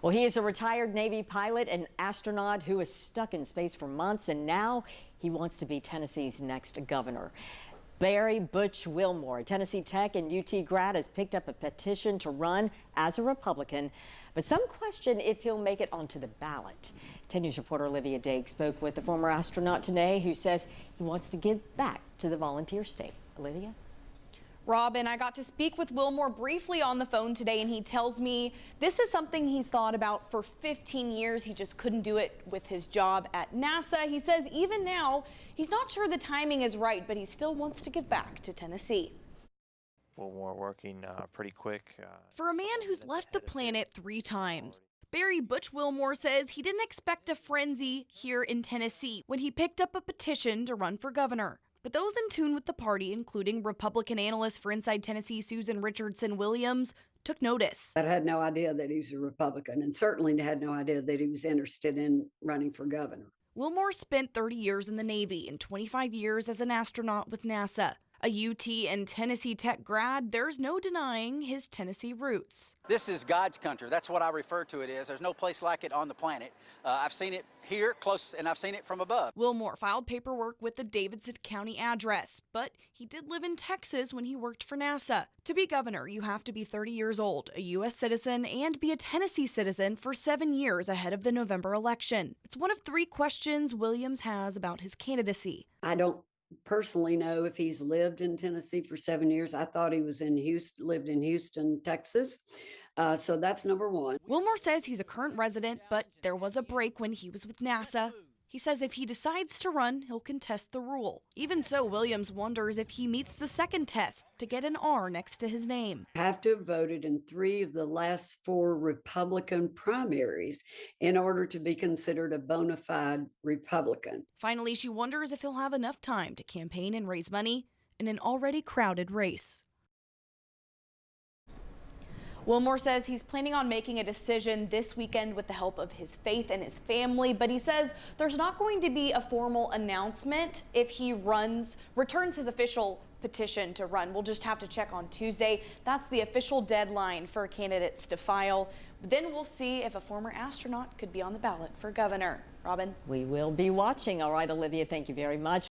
Well, he is a retired Navy pilot and astronaut who is stuck in space for months, and now he wants to be Tennessee's next governor. Barry Butch Wilmore, Tennessee Tech and UT grad, has picked up a petition to run as a Republican, but some question if he'll make it onto the ballot. 10 News reporter Olivia Dake spoke with the former astronaut today, who says he wants to give back to the volunteer state. Olivia? Robin, I got to speak with Wilmore briefly on the phone today, and he tells me this is something he's thought about for 15 years. He just couldn't do it with his job at NASA. He says even now, he's not sure the timing is right, but he still wants to give back to Tennessee. Wilmore working pretty quick. For a man who's left the planet 3 times, Barry Butch Wilmore says he didn't expect a frenzy here in Tennessee when he picked up a petition to run for governor. But those in tune with the party, including Republican analyst for Inside Tennessee Susan Richardson Williams, took notice. I had no idea that he's a Republican, and certainly had no idea that he was interested in running for governor. Wilmore spent 30 years in the Navy and 25 years as an astronaut with NASA. A UT and Tennessee Tech grad, there's no denying his Tennessee roots. This is God's country. That's what I refer to it as. There's no place like it on the planet. I've seen it here close, and I've seen it from above. Wilmore filed paperwork with the Davidson County address, but he did live in Texas when he worked for NASA. To be governor, you have to be 30 years old, a U.S. citizen, and be a Tennessee citizen for 7 years ahead of the November election. It's one of 3 questions Williams has about his candidacy. I don't personally know if he's lived in Tennessee for 7 years. I thought he was in Houston, lived in Houston, Texas. So that's number one. Wilmore says he's a current resident, but there was a break when he was with NASA. He says if he decides to run, he'll contest the rule. Even so, Williams wonders if he meets the second test to get an R next to his name. I have to have voted in 3 of the last 4 Republican primaries in order to be considered a bona fide Republican. Finally, she wonders if he'll have enough time to campaign and raise money in an already crowded race. Wilmore says he's planning on making a decision this weekend with the help of his faith and his family, but he says there's not going to be a formal announcement if he returns his official petition to run. We'll just have to check on Tuesday. That's the official deadline for candidates to file. Then we'll see if a former astronaut could be on the ballot for governor. Robin? We will be watching. All right, Olivia, thank you very much.